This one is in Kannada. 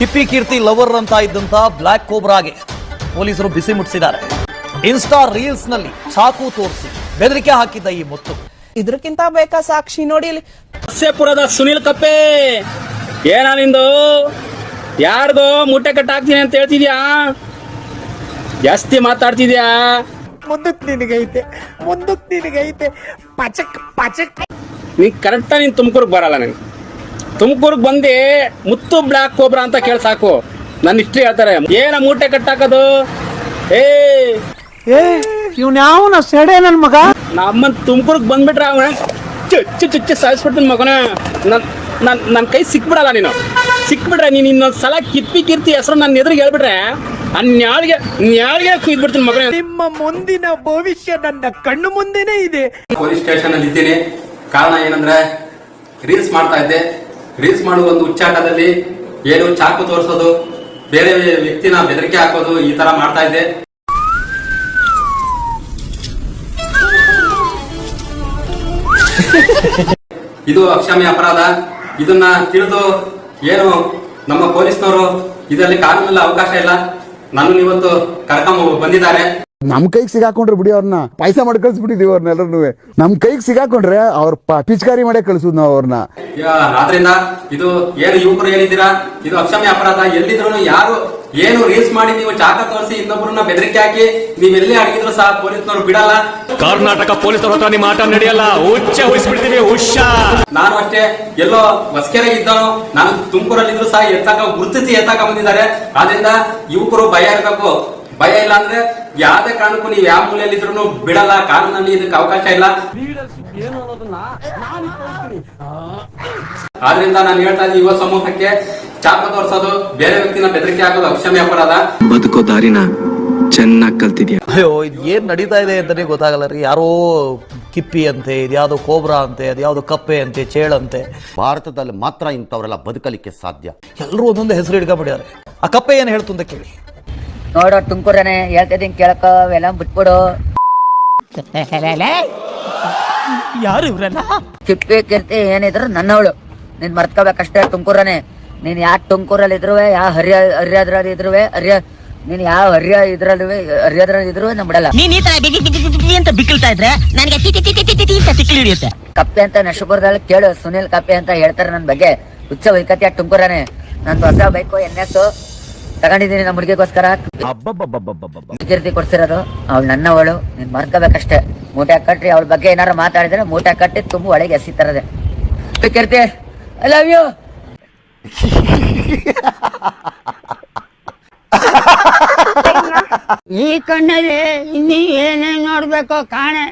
ಕಿಪ್ಪಿ ಕೀರ್ತಿ ಲವರ್ ಅಂತ ಇದ್ದಂತ ಬ್ಲಾಕ್ ಕೋಬ್ರಾಗೆ ಪೊಲೀಸರು ಬಿಸಿ ಮುಟ್ಟಿಸಿದ್ದಾರೆ. ಇನ್ಸ್ಟಾ ರೀಲ್ಸ್ ನಲ್ಲಿ ಚಾಕು ತೋರಿಸಿ ಬೆದರಿಕೆ ಹಾಕಿದ್ದ ಈ ಮುತ್ತು. ಇದಕ್ಕಿಂತ ಬೇಕಾ ಸಾಕ್ಷಿ ನೋಡಿ ಇಲ್ಲಿ. ಪುರದ ಸುನಿಲ್ ಕಪ್ಪೆ ಏನ ನಿಂದು ಯಾರ್ದು ಮುಟ್ಟೆ ಕಟ್ಟ ಹಾಕ್ತೀನಿ ಅಂತ ಹೇಳ್ತಿದ್ಯಾ? ಜಾಸ್ತಿ ಮಾತಾಡ್ತಿದ್ಯಾ? ಮುಂದಕ್ಕೆ ನಿನಗೈತೆ ಪಚಕ್ ಪಚಕ್. ನೀ ಕರೆಕ್ಟ ನೀನ್ ತುಮಕೂರ್ಗ್ ಬರಲ್ಲ. ನೀನು ತುಮಕೂರ್ಗ್ ಬಂದು ಮುತ್ತು ಬ್ಲಾಕ್ ಕೋಬ್ರಾ ಅಂತ ಕೇಳ ಸಾಕು. ನನ್ನ ಹಿಸ್ಟ್ರಿ ಹೇಳ್ತಾರೆ. ಏನ ಮೂಟೆ ಕಟ್ಟಾಕೋದು? ಇವ್ನ ಯಾವನ ಸೆಡೆ ನನ್ ಮಗ. ನಮ್ಮನ್ ತುಮಕೂರ್ಗ್ ಬಂದ್ಬಿಟ್ರೆ ಅವನ ಚುಚ್ಚು ಸಾಯಿಸ್ಬಿಡ್ತೀನಿ ಮಗನ. ನನ್ನ ಕೈ ಸಿಕ್ಬಿಡಲ್ಲ. ನೀನು ಸಿಕ್ಬಿಟ್ರೆ ನೀನು ಇನ್ನೊಂದ್ ಸಲ ಕಿಪ್ಪಿ ಕೀರ್ತಿ ಹೆಸರು ನನ್ನ ಎದುರಿಗೆ ಹೇಳ್ಬಿಟ್ರೆ ನ್ಯಾಳಿಗೆ ಕುಯ್ದ್ಬಿಡ್ತೀನಿ ಮಗನ. ನಿಮ್ಮ ಮುಂದಿನ ಭವಿಷ್ಯ ನನ್ನ ಕಣ್ಣು ಮುಂದೆನೇ ಇದೆ. ಪೊಲೀಸ್ ಸ್ಟೇಷನ್ ಅಲ್ಲಿ ಇದ್ದೀನಿ. ಕಾರಣ ಏನಂದ್ರೆ ರೀಲ್ಸ್ ಮಾಡ್ತಾ ಇದ್ದೆ. ರೀಲ್ಸ್ ಮಾಡುವ ಒಂದು ಉಚ್ಚಾಟದಲ್ಲಿ ಏನು ಚಾಕು ತೋರಿಸೋದು, ಬೇರೆ ವ್ಯಕ್ತಿನ ಬೆದರಿಕೆ ಹಾಕೋದು, ಈ ತರ ಮಾಡ್ತಾ ಇದ್ದೆ. ಇದು ಅಕ್ಷಮ್ಯ ಅಪರಾಧ. ಇದನ್ನ ತಿಳಿದು ಏನು ನಮ್ಮ ಪೊಲೀಸ್ನವರು ಇದರಲ್ಲಿ ಕಾನೂನಲ್ಲಿ ಅವಕಾಶ ಇಲ್ಲ. ನನ್ನ ಇವತ್ತು ಕರ್ಕೊಂಡ್ ಬಂದಿದ್ದಾರೆ. ನಮ್ ಕೈಗೆ ಸಿಗಾಕೊಂಡ್ರೆ ಬಿಡಿ ಅವ್ರನ್ನ ಪಾಯಸ ಮಾಡಿ ಕಳ್ಸಿಬಿಟ್ಟಿದೀವಿ ಅವ್ರನ್ನೆಲ್ಲರೂ. ನಮ್ ಕೈಗೆ ಸಿಗಾಕೊಂಡ್ರೆ ಅವ್ರ ಪಿಚಕಾರಿ ಮಾಡೇ ಕಳ್ಸುದ್ ನಾವು ಅವ್ರನ್ನ. ಆದ್ರಿಂದ ಇದು ಏನು ಯುವಕರು ಏನಿದ್ದೀರಾ, ಇದು ಅಕ್ಷಮ್ಯ ಅಪರಾಧ. ಎಲ್ಲಿದ್ರು ಯಾರು ಏನು ರೀಲ್ಸ್ ಮಾಡಿ ನೀವು ಚಾಕ ತೋರಿಸಿ ಇನ್ನೊಬ್ಬರನ್ನ ಬೆದರಿಕೆ ಹಾಕಿ ನೀವೆಲ್ಲೇ ಅಡಗಿದ್ರು ಸಹ ಪೊಲೀಸ್ನವರು ಬಿಡಲ್ಲ. ಕರ್ನಾಟಕ ಪೊಲೀಸರ ಹತ್ರ ನಿಮ್ಮ ಆಟ ನಡೆಯಲ್ಲ. ಹುಷಾರಿಸ್ಬಿಡ್ತೀವಿ. ನಾನು ಅಷ್ಟೇ ಎಲ್ಲೋ ಹೊಸಕೆರೆಗೆ ಇದ್ದನು. ನಾನು ತುಮಕೂರಲ್ಲಿ ಇದ್ರು ಸಹ ಗುರುತಿಸಿ ಎತ್ತಾಕ ಬಂದಿದ್ದಾರೆ. ಆದ್ರಿಂದ ಯುವಕರು ಭಯ ಇರಬೇಕು. ಭಯ ಇಲ್ಲ ಅಂದ್ರೆ ಯಾವ್ದೇ ಕಾರಣಕ್ಕೂ ನೀವು ಯಾವ ಮೂಲೆಯಲ್ಲಿ ಇದ್ರು ಬಿಡಲ್ಲ. ಕಾನೂನಲ್ಲಿ ಇದಕ್ಕೆ ಅವಕಾಶ ಇಲ್ಲ. ಆದ್ರಿಂದ ನಾನು ಹೇಳ್ತಾ ಇದ್ದೀನಿ, ಯುವ ಸಮೂಹಕ್ಕೆ ಚಾಕು ತೋರಿಸೋದು, ಬೇರೆ ವ್ಯಕ್ತಿನ ಬೆದರಿಕೆ ಹಾಕೋದು ಅಕ್ಷಮ್ಯ ಅಪರಾಧ. ಬದುಕೋ ದಾರಿನ ಚೆನ್ನಾಗಿ ಕಲ್ತಿದ್ಯಾ? ಅಯ್ಯೋ, ಇದು ಏನ್ ನಡೀತಾ ಇದೆ ಅಂತಾನೆ ಗೊತ್ತಾಗಲ್ಲ ರೀ. ಯಾರೋ ಕಿಪ್ಪಿ ಅಂತೆ, ಇದ್ಯಾವುದೋ ಕೋಬ್ರಾ ಅಂತೆ, ಅದ್ಯಾವುದೋ ಕಪ್ಪೆ ಅಂತೆ, ಚೇಳಂತೆ. ಭಾರತದಲ್ಲಿ ಮಾತ್ರ ಇಂಥವರೆಲ್ಲ ಬದುಕಲಿಕ್ಕೆ ಸಾಧ್ಯ. ಎಲ್ಲರೂ ಒಂದೊಂದು ಹೆಸರು ಹಿಡ್ಕೊಂಡ್ಬಿಡ್ಯಾರೆ. ಆ ಕಪ್ಪೆ ಏನ್ ಹೇಳ್ತು ಅಂತ ಕೇಳಿ. ನೋಡೋ ತುಮಕೂರನೆ ಹೇಳ್ತಿದ್ದೀನಿ ಕೇಳಕ್ಕ, ಅವೆಲ್ಲ ಬಿಟ್ಬಿಡು. ಯಾರು ಇವ್ರಲ್ಲ? ಕಿಪ್ಪಿ ಕೀರ್ತಿ ಏನಿದ್ರು ನನ್ನವಳು. ನೀನ್ ಮರ್ತ್ಕೋಬೇಕಷ್ಟೇ. ತುಮಕೂರನೆ ನೀನ್ ಯಾಕೆ ತುಮಕೂರಲ್ಲಿ ಇದ್ರು, ಯಾವ ಹರಿಯಾದ್ರಲ್ಲಿ ಇದ್ರು, ನೀನ್ ಯಾವ ಹರಿಯಾದ್ರಲ್ಲಿ ಇದ್ರು ನಮ್ ಬಿಡಲ್ಲ. ನೀನ್ ಈ ತರ ಅಂತ ಬಿಕ್ಕಳ್ತಾ ಇದ್ರೆ ನನಗೆ ತಿಕ್ಕಿ ಹಿಡಿಯುತ್ತೆ. ಕಪ್ಪೆ ಅಂತ ನಶುಪುರದಲ್ಲಿ ಕೇಳು, ಸುನಿಲ್ ಕಪ್ಪೆ ಅಂತ ಹೇಳ್ತಾರೆ ನನ್ನ ಬಗ್ಗೆ. ಹುಚ್ಚ ವೈಕತ್ಯ ತುಮಕೂರನೆ. ನಂದು ಹೊಸ ಬೈಕು NS ತಗೊಂಡಿದ್ದೀನಿ ನಮ್ಮ ಹುಡುಗಿಗೋಸ್ಕರ. ಕೀರ್ತಿ ಕೊಡ್ಸಿರೋದು ಅವಳು ನನ್ನವಳು. ನೀನ್ ಮರ್ಕೋಬೇಕಷ್ಟೇ. ಮೂಟೆ ಕಟ್ರಿ. ಅವಳ ಬಗ್ಗೆ ಏನಾರು ಮಾತಾಡಿದ್ರೆ ಮೂಟೆ ಕಟ್ಟಿ ತುಂಬ ಒಳಗೆ ಎಸಿತರದೆ. ಕೀರ್ತಿ, ಐ ಲವ್ ಯು. ಈ ಕಣ್ಣಲ್ಲಿ ಇನ್ನೀ ಏನೇನ್ ನೋಡ್ಬೇಕೋ ಕಾಣೆ.